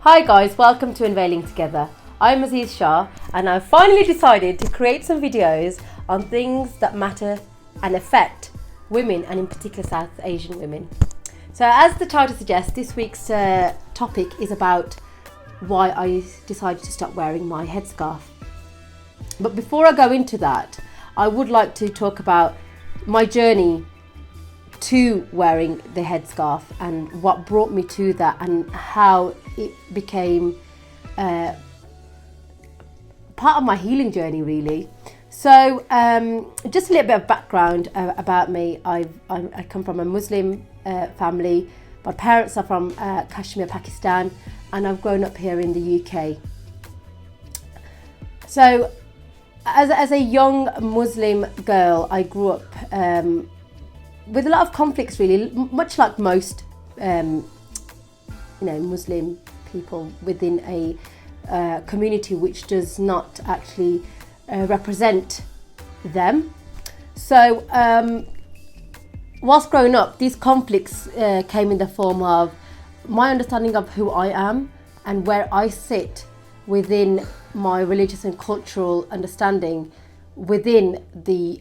Hi guys, welcome to Unveiling Together. I'm Aziz Shah and I've finally decided to create some videos on things that matter and affect women, and in particular South Asian women. So as the title suggests, this week's topic is about why I decided to stop wearing my headscarf. But before I go into that, I would like to talk about my journey to wearing the headscarf and what brought me to that and how it became part of my healing journey, really. So just a little bit of background about me. I come from a Muslim family. My parents are from Kashmir, Pakistan, and I've grown up here in the UK. So as a young Muslim girl, I grew up with a lot of conflicts, really, much like most Muslim people within a community which does not actually represent them. So whilst growing up, these conflicts came in the form of my understanding of who I am and where I sit within my religious and cultural understanding within the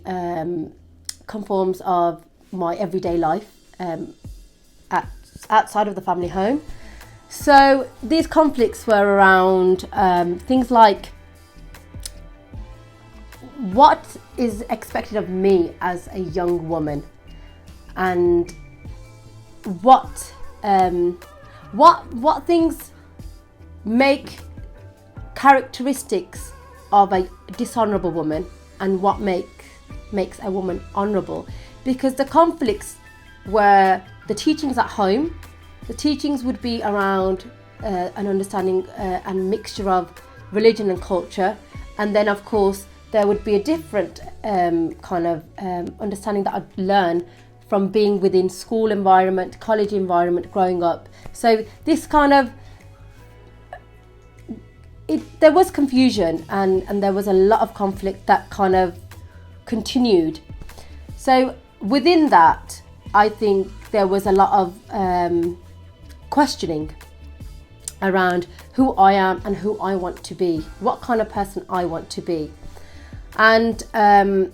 conforms of my everyday life outside of the family home. So these conflicts were around things like what is expected of me as a young woman, and what things make characteristics of a dishonorable woman and what makes a woman honorable. Because the conflicts were the teachings at home. The teachings would be around an understanding and mixture of religion and culture, and then of course there would be a different kind of understanding that I'd learn from being within school environment, college environment, growing up. So this kind of there was confusion and there was a lot of conflict that kind of continued. So within that, I think there was a lot of questioning around who I am and who I want to be, what kind of person I want to be. And I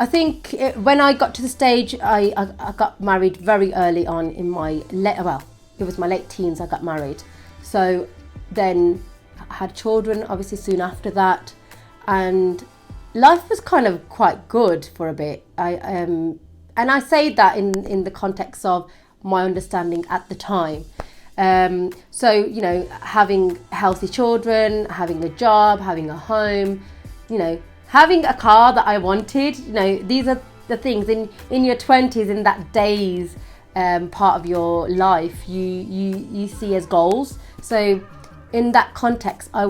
think when I got to the stage, I got married very early on in my it was my late teens I got married. So then I had children obviously soon after that, and life was kind of quite good for a bit. And I say that in the context of my understanding at the time. So, having healthy children, having a job, having a home, having a car that I wanted, these are the things in your 20s, in that days part of your life, you see as goals. So in that context, I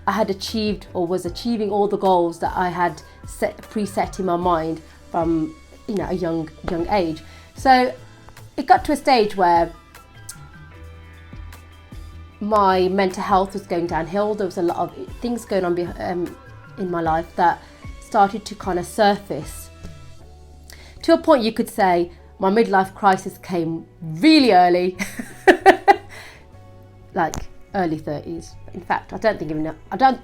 had achieved or was achieving all the goals that I had preset in my mind from a young age. So it got to a stage where my mental health was going downhill. There was a lot of things going on in my life that started to kind of surface. To a point you could say my midlife crisis came really early, like early 30s. In fact, I don't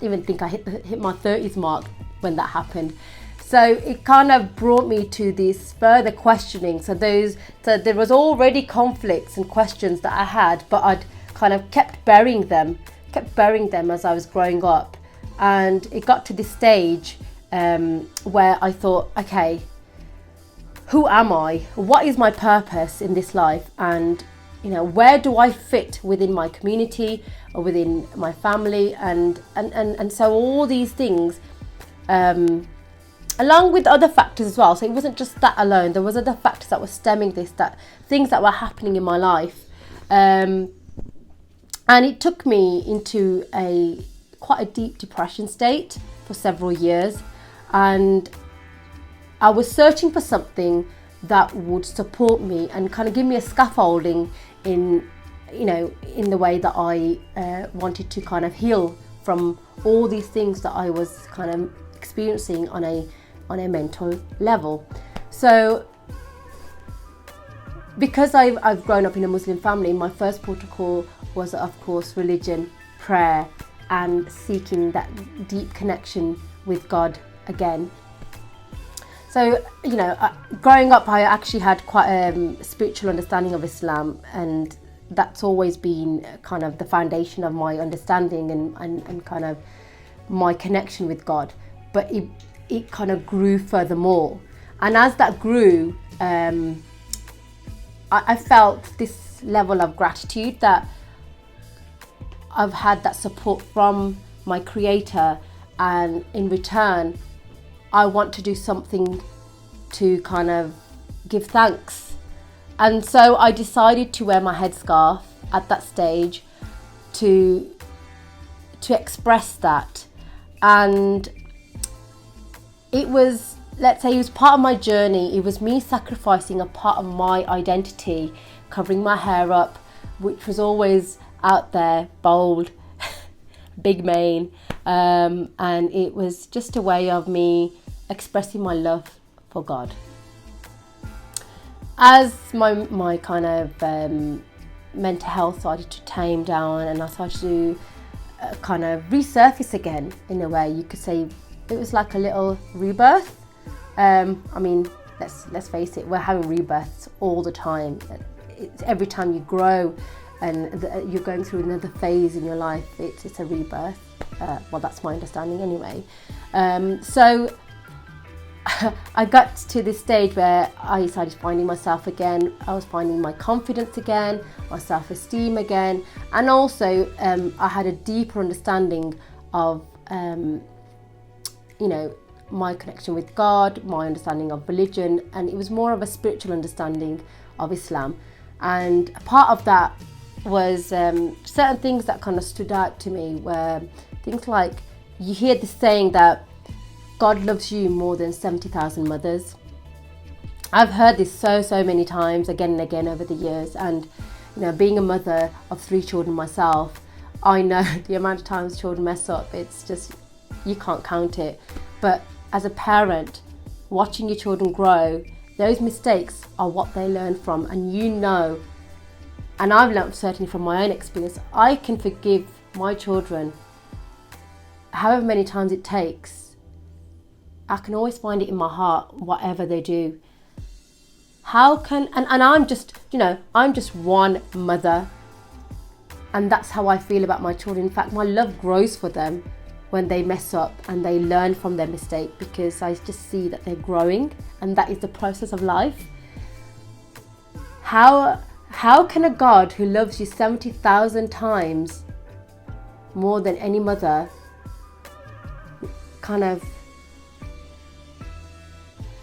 even think I hit my 30s mark when that happened. So it kind of brought me to this further questioning. So there was already conflicts and questions that I had, but I'd kind of kept burying them as I was growing up. And it got to this stage where I thought, okay, who am I? What is my purpose in this life? And where do I fit within my community or within my family? And so all these things, along with other factors as well. So it wasn't just that alone. There was other factors that were stemming this, that things that were happening in my life. And it took me into quite a deep depression state for several years. And I was searching for something that would support me and kind of give me a scaffolding in the way that I wanted to kind of heal from all these things that I was kind of experiencing on a mental level. So because I've grown up in a Muslim family, my first protocol was, of course, religion, prayer, and seeking that deep connection with God again. So, growing up, I actually had quite a spiritual understanding of Islam, and that's always been kind of the foundation of my understanding and kind of my connection with God. But it kind of grew furthermore. And as that grew, I felt this level of gratitude that I've had that support from my Creator, and in return, I want to do something to kind of give thanks. And so I decided to wear my headscarf at that stage to express that. And it was, let's say, it was part of my journey. It was me sacrificing a part of my identity, covering my hair up, which was always out there, bold, big mane. And it was just a way of me expressing my love for God. As my kind of mental health started to tame down, and I started to kind of resurface again, in a way, you could say it was like a little rebirth. Let's face it, we're having rebirths all the time. It's every time you grow and you're going through another phase in your life, it's a rebirth. Well, that's my understanding anyway. So I got to this stage where I started finding myself again. I was finding my confidence again, my self-esteem again, and also I had a deeper understanding of my connection with God, my understanding of religion, and it was more of a spiritual understanding of Islam. And a part of that was certain things that kind of stood out to me, were things like, you hear the saying that God loves you more than 70,000 mothers. I've heard this so many times, again and again over the years, and being a mother of 3 children myself, I know the amount of times children mess up, it's just, you can't count it. But as a parent, watching your children grow, those mistakes are what they learn from, and and I've learned certainly from my own experience, I can forgive my children however many times it takes. I can always find it in my heart, whatever they do. And I'm just, I'm just one mother, and that's how I feel about my children. In fact, my love grows for them when they mess up and they learn from their mistake, because I just see that they're growing, and that is the process of life. How can a God who loves you 70,000 times more than any mother kind of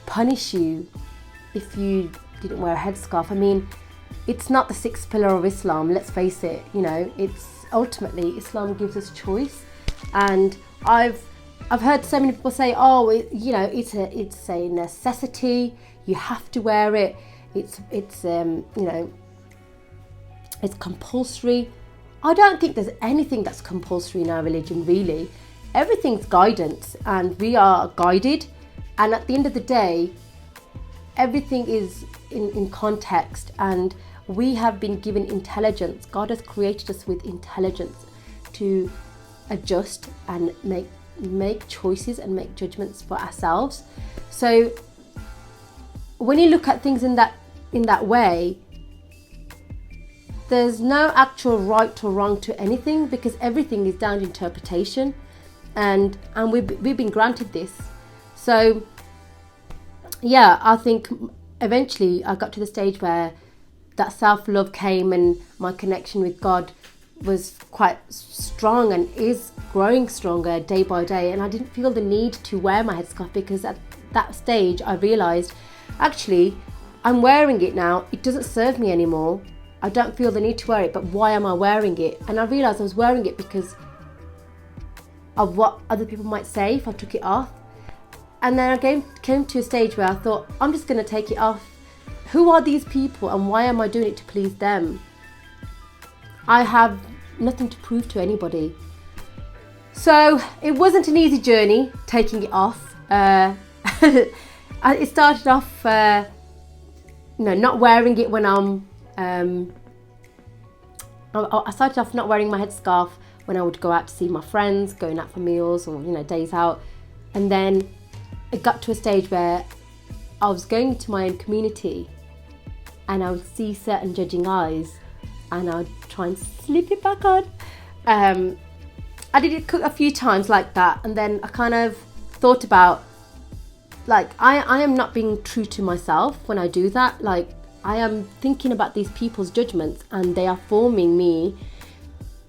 punish you if you didn't wear a headscarf? I mean, it's not the 6th pillar of Islam, let's face it. It's ultimately, Islam gives us choice. And I've heard so many people say, it's a necessity, you have to wear it, it's compulsory. I don't think there's anything that's compulsory in our religion, really. Everything's guidance, and we are guided, and at the end of the day, everything is in context, and we have been given intelligence. God has created us with intelligence to adjust and make choices and make judgments for ourselves. So when you look at things in that way, there's no actual right or wrong to anything, because everything is down to interpretation, and we've been granted this. So yeah, I think eventually I got to the stage where that self-love came, and my connection with God was quite strong and is growing stronger day by day. And I didn't feel the need to wear my headscarf, because at that stage I realised, actually, I'm wearing it now, it doesn't serve me anymore. I don't feel the need to wear it, but why am I wearing it? And I realised I was wearing it because of what other people might say if I took it off. And then I came to a stage where I thought, I'm just going to take it off. Who are these people, and why am I doing it to please them? I have nothing to prove to anybody. So it wasn't an easy journey taking it off. It started off not wearing it when I started off not wearing my headscarf when I would go out to see my friends, going out for meals or, days out. And then it got to a stage where I was going into my own community and I would see certain judging eyes and I would try and slip it back on. I did it a few times like that, and then I kind of thought about, like, I am not being true to myself when I do that. Like, I am thinking about these people's judgments and they are forming me,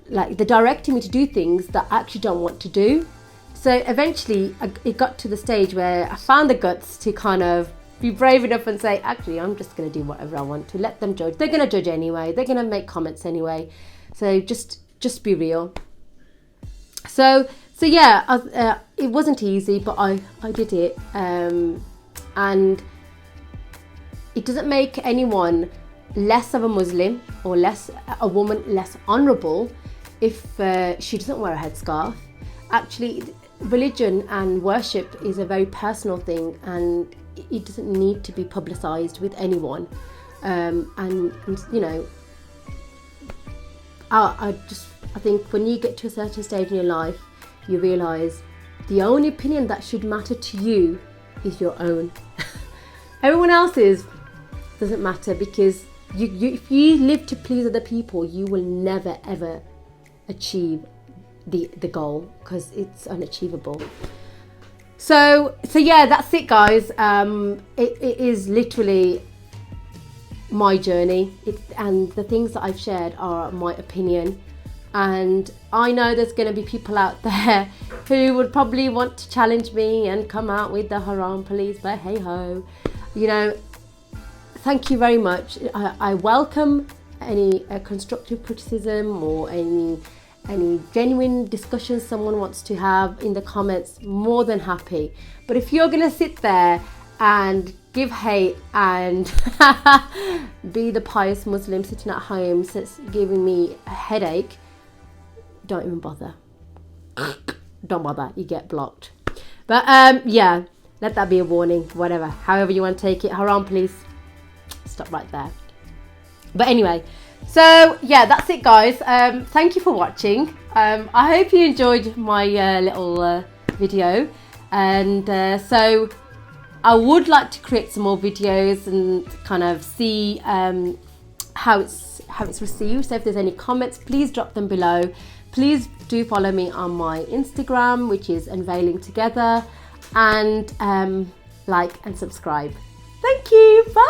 like they're directing me to do things that I actually don't want to do. So eventually it got to the stage where I found the guts to kind of be brave enough and say, actually, I'm just going to do whatever I want to. Let them judge. They're going to judge anyway. They're going to make comments anyway. So just be real. So yeah, it wasn't easy, but I did it. And it doesn't make anyone less of a Muslim or a woman less honourable if she doesn't wear a headscarf. Actually, religion and worship is a very personal thing, and it doesn't need to be publicised with anyone. I think when you get to a certain stage in your life, you realise the only opinion that should matter to you is your own. Everyone else's doesn't matter, because if you live to please other people, you will never ever achieve the goal, because it's unachievable. So yeah, that's it, guys. It is literally my journey, and the things that I've shared are my opinion. And I know there's going to be people out there who would probably want to challenge me and come out with the haram police, but hey ho, thank you very much. I welcome any constructive criticism or any genuine discussions someone wants to have in the comments. More than happy. But if you're going to sit there and give hate and be the pious Muslim sitting at home giving me a headache, don't even bother. Don't bother, you get blocked. But yeah, let that be a warning. Whatever, however you want to take it. Haram police, stop right there. But anyway, so yeah, that's it, guys. Thank you for watching. I hope you enjoyed my little video, and so I would like to create some more videos and kind of see how it's received. So if there's any comments, please drop them below. Please do follow me on my Instagram, which is Unveiling Together, and like and subscribe. Thank you. Bye.